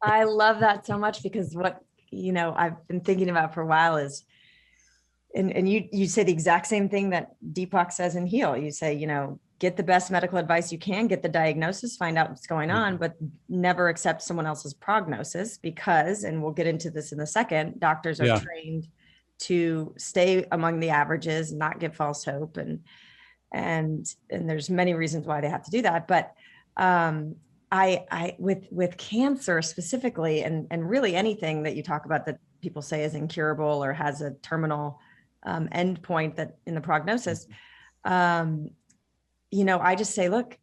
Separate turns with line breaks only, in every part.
I love that so much because what, I've been thinking about for a while is, and you say the exact same thing that Deepak says in Heal. You say, get the best medical advice you can, get the diagnosis, find out what's going on, but never accept someone else's prognosis because, and we'll get into this in a second, doctors are trained to stay among the averages, not give false hope. And there's many reasons why they have to do that. But I with cancer specifically, and really anything that you talk about that people say is incurable or has a terminal end point that in the prognosis, I just say, look,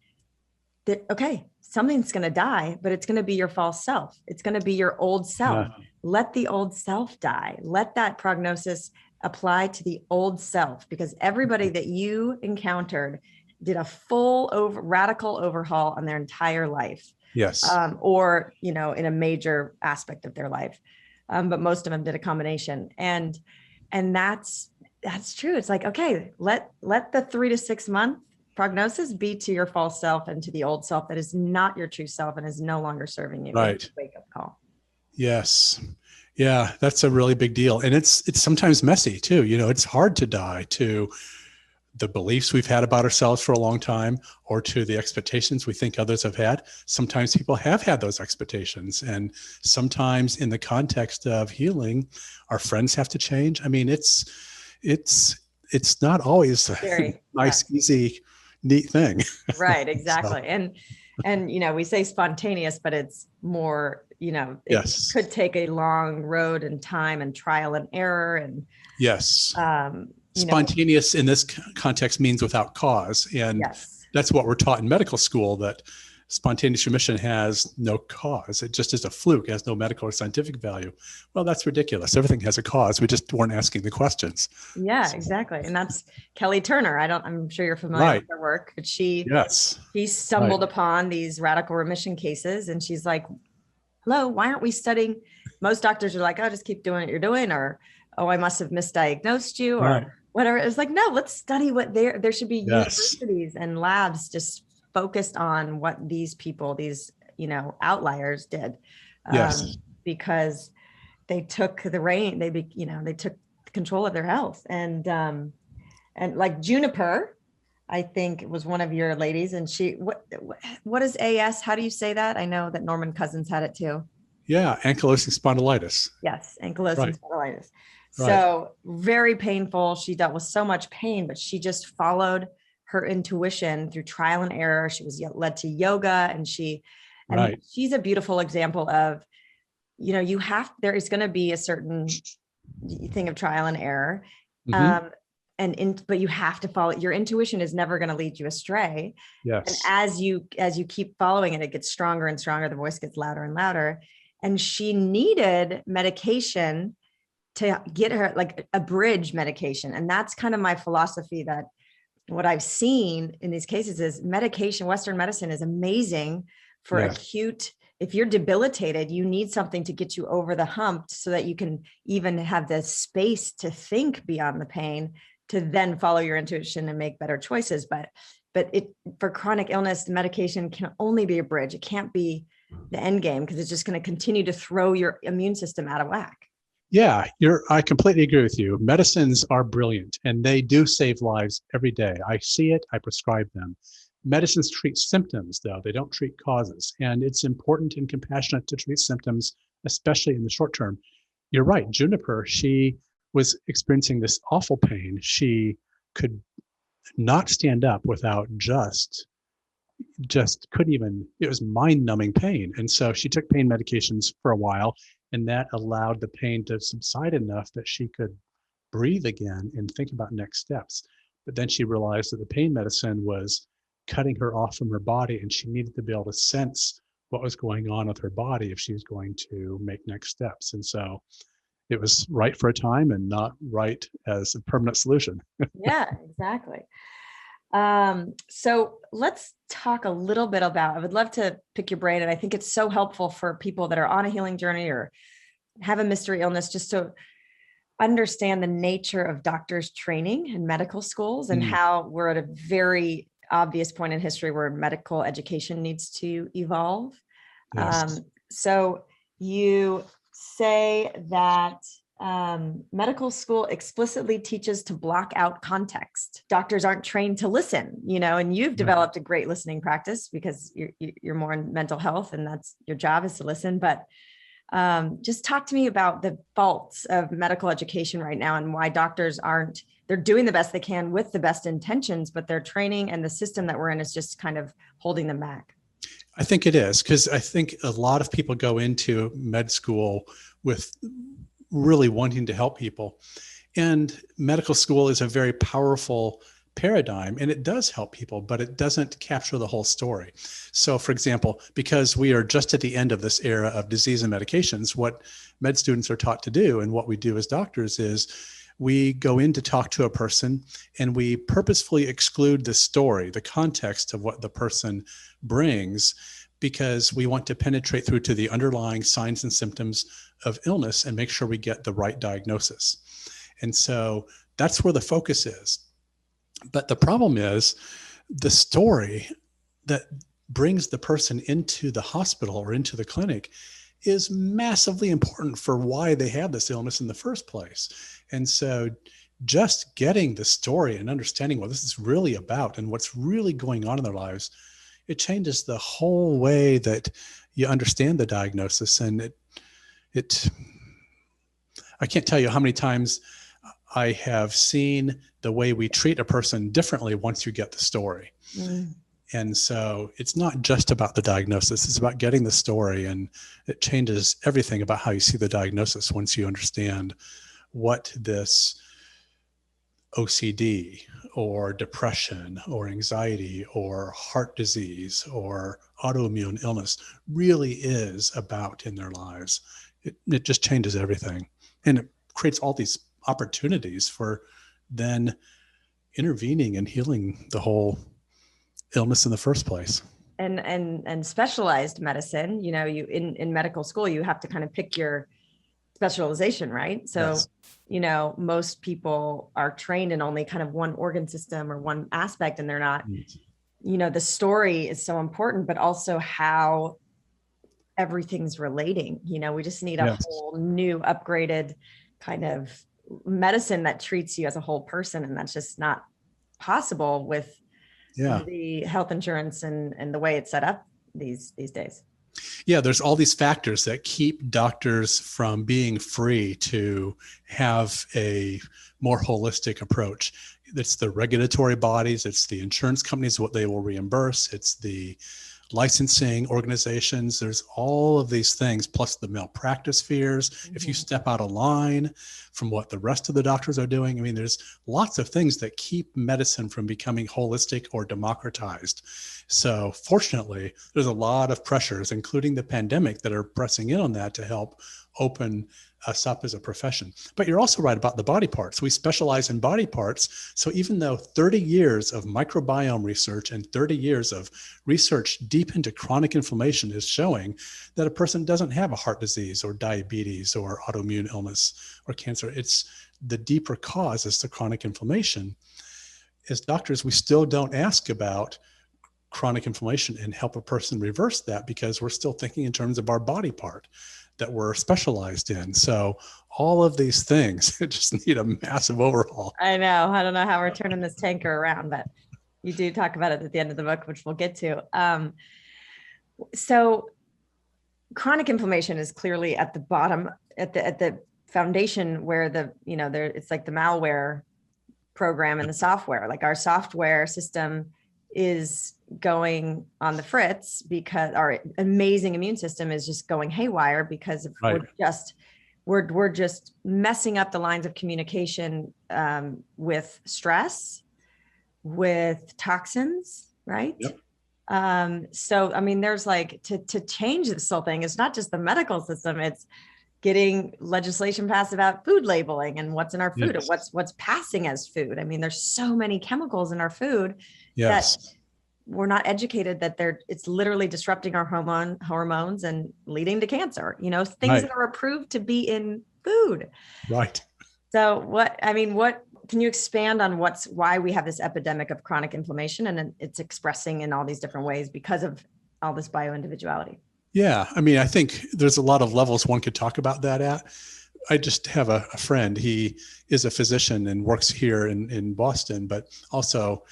okay, something's going to die, but it's going to be your false self. It's going to be your old self. Let the old self die. Let that prognosis apply to the old self, because everybody that you encountered did a full radical overhaul on their entire life.
Yes.
Or, in a major aspect of their life. But most of them did a combination. And that's true. It's like, okay, let the 3 to 6 month prognosis be to your false self and to the old self that is not your true self and is no longer serving you.
Right.
Wake up call.
Yes. Yeah, that's a really big deal. And it's sometimes messy too. It's hard to die to the beliefs we've had about ourselves for a long time, or to the expectations we think others have had. Sometimes people have had those expectations. And sometimes in the context of healing, our friends have to change. I mean, it's not always a nice, easy, neat thing.
Right. Exactly. So. And, we say spontaneous, but it's more, it could take a long road and time and trial and error. And spontaneous in this context means without cause. And that's what we're taught in medical school, that spontaneous remission has no cause. It just is a fluke. It has no medical or scientific value. Well, that's ridiculous. Everything has a cause. We just weren't asking the questions. Yeah, exactly. And that's Kelly Turner. I'm sure you're familiar with her work, but she stumbled upon these radical remission cases, and she's like, hello, why aren't we studying? Most doctors are like, oh, just keep doing what you're doing, or, oh, I must have misdiagnosed you, or whatever. It was like, no, let's study what there should be universities and labs just focused on what these people, these, outliers did. Because they took the reign, they took control of their health. And like Juniper, I think it was one of your ladies, and what is AS? How do you say that? I know that Norman Cousins had it too.
Yeah. Ankylosing spondylitis.
Yes. Ankylosing spondylitis. So very painful. She dealt with so much pain, but she just followed her intuition through trial and error. She was led to yoga, and she's a beautiful example of, there is going to be a certain thing of trial and error. But you have to follow. Your intuition is never going to lead you astray. Yes. And as you keep following it, it gets stronger and stronger. The voice gets louder and louder. And she needed medication to get her, like a bridge medication. And that's kind of my philosophy, that what I've seen in these cases is medication, Western medicine is amazing for acute. If you're debilitated, you need something to get you over the hump so that you can even have the space to think beyond the pain, to then follow your intuition and make better choices. But for chronic illness, the medication can only be a bridge. It can't be the end game, because it's just going to continue to throw your immune system out of whack.
Yeah, I completely agree with you. Medicines are brilliant, and they do save lives every day. I see it, I prescribe them. Medicines treat symptoms, though. They don't treat causes. And it's important and compassionate to treat symptoms, especially in the short term. You're right, Juniper, she was experiencing this awful pain. She could not stand up without just couldn't even, it was mind-numbing pain. And so she took pain medications for a while, and that allowed the pain to subside enough that she could breathe again and think about next steps. But then she realized that the pain medicine was cutting her off from her body, and she needed to be able to sense what was going on with her body if she was going to make next steps. And so it was right for a time and not right as a permanent solution.
Yeah, exactly. So let's talk a little bit about, I would love to pick your brain. And I think it's so helpful for people that are on a healing journey or have a mystery illness, just to understand the nature of doctors' training in medical schools and how we're at a very obvious point in history where medical education needs to evolve. Yes. So you say that medical school explicitly teaches to block out context. Doctors aren't trained to listen, and you've developed a great listening practice because you're more in mental health, and that's your job, is to listen. But just talk to me about the faults of medical education right now and why doctors they're doing the best they can with the best intentions, but their training and the system that we're in is just kind of holding them back.
I think it is, because I think a lot of people go into med school with really wanting to help people. And medical school is a very powerful paradigm, and it does help people, but it doesn't capture the whole story. So, for example, because we are just at the end of this era of disease and medications, what med students are taught to do, and what we do as doctors, is we go in to talk to a person and we purposefully exclude the story, the context of what the person brings, because we want to penetrate through to the underlying signs and symptoms of illness and make sure we get the right diagnosis. And so that's where the focus is. But the problem is the story that brings the person into the hospital or into the clinic is massively important for why they have this illness in the first place. And so just getting the story and understanding what this is really about and what's really going on in their lives, it changes the whole way that you understand the diagnosis. And I can't tell you how many times I have seen the way we treat a person differently once you get the story. And so it's not just about the diagnosis, it's about getting the story, and it changes everything about how you see the diagnosis once you understand what this OCD or depression or anxiety or heart disease or autoimmune illness really is about in their lives. It just changes everything. And it creates all these opportunities for then intervening and healing the whole illness in the first place.
And specialized medicine, you in medical school, you have to kind of pick your specialization, right? So, yes. Most people are trained in only kind of one organ system or one aspect, and they're not, the story is so important, but also how everything's relating. We just need a whole new upgraded kind of medicine that treats you as a whole person. And that's just not possible with the health insurance and the way it's set up these days.
Yeah, there's all these factors that keep doctors from being free to have a more holistic approach. It's the regulatory bodies, it's the insurance companies, what they will reimburse, it's the licensing organizations. There's all of these things, plus the malpractice fears. Mm-hmm. If you step out of line from what the rest of the doctors are doing, I mean, there's lots of things that keep medicine from becoming holistic or democratized. So fortunately, there's a lot of pressures, including the pandemic, that are pressing in on that to help open us up as a profession. But you're also right about the body parts. We specialize in body parts. So even though 30 years of microbiome research and 30 years of research deep into chronic inflammation is showing that a person doesn't have a heart disease or diabetes or autoimmune illness or cancer, it's the deeper cause is the chronic inflammation. As doctors, we still don't ask about chronic inflammation and help a person reverse that because we're still thinking in terms of our body part that we're specialized in. So all of these things just need a massive overhaul.
I know. I don't know how we're turning this tanker around, but you do talk about it at the end of the book, which we'll get to. So chronic inflammation is clearly at the bottom, at the foundation where it's like the malware program and the software, like our software system is going on the fritz because our amazing immune system is just going haywire because of we're just messing up the lines of communication with stress, with toxins, right? Yep. So, I mean, there's like to change this whole thing. It's not just the medical system. It's getting legislation passed about food labeling and what's in our food and what's passing as food. I mean, there's so many chemicals in our food that we're not educated that it's literally disrupting our hormones and leading to cancer, things that are approved to be in food.
Right.
So what can you expand on why we have this epidemic of chronic inflammation and it's expressing in all these different ways because of all this bioindividuality?
Yeah. I mean, I think there's a lot of levels one could talk about that at. I just have a friend. He is a physician and works here in Boston, but also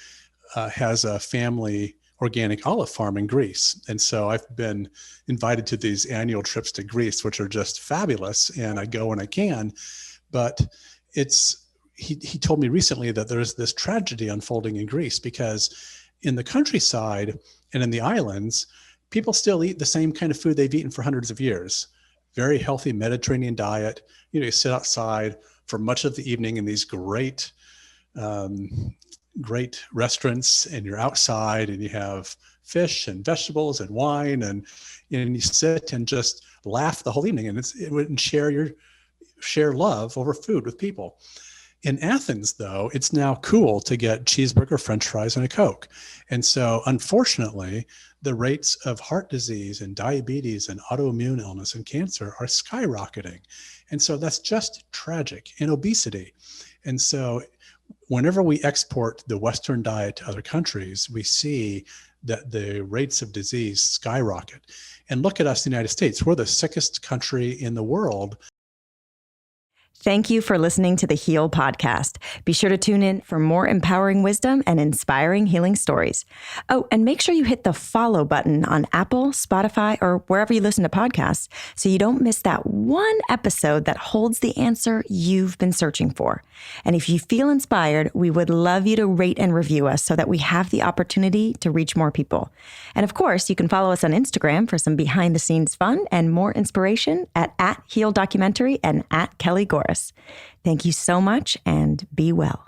has a family organic olive farm in Greece. And so I've been invited to these annual trips to Greece, which are just fabulous. And I go when I can. But he told me recently that there's this tragedy unfolding in Greece because in the countryside and in the islands, people still eat the same kind of food they've eaten for hundreds of years. Very healthy Mediterranean diet. You sit outside for much of the evening in these great restaurants, and you're outside and you have fish and vegetables and wine, and you sit and just laugh the whole evening, and share love over food with people. In Athens, though, it's now cool to get cheeseburger, French fries, and a Coke. And so, unfortunately, the rates of heart disease and diabetes and autoimmune illness and cancer are skyrocketing. And so that's just tragic, and obesity. And so whenever we export the Western diet to other countries, we see that the rates of disease skyrocket. And look at us, the United States. We're the sickest country in the world.
Thank you for listening to the Heal Podcast. Be sure to tune in for more empowering wisdom and inspiring healing stories. Oh, and make sure you hit the follow button on Apple, Spotify, or wherever you listen to podcasts so you don't miss that one episode that holds the answer you've been searching for. And if you feel inspired, we would love you to rate and review us so that we have the opportunity to reach more people. And of course, you can follow us on Instagram for some behind the scenes fun and more inspiration at @HealDocumentary and @KellyGorris. Thank you so much, and be well.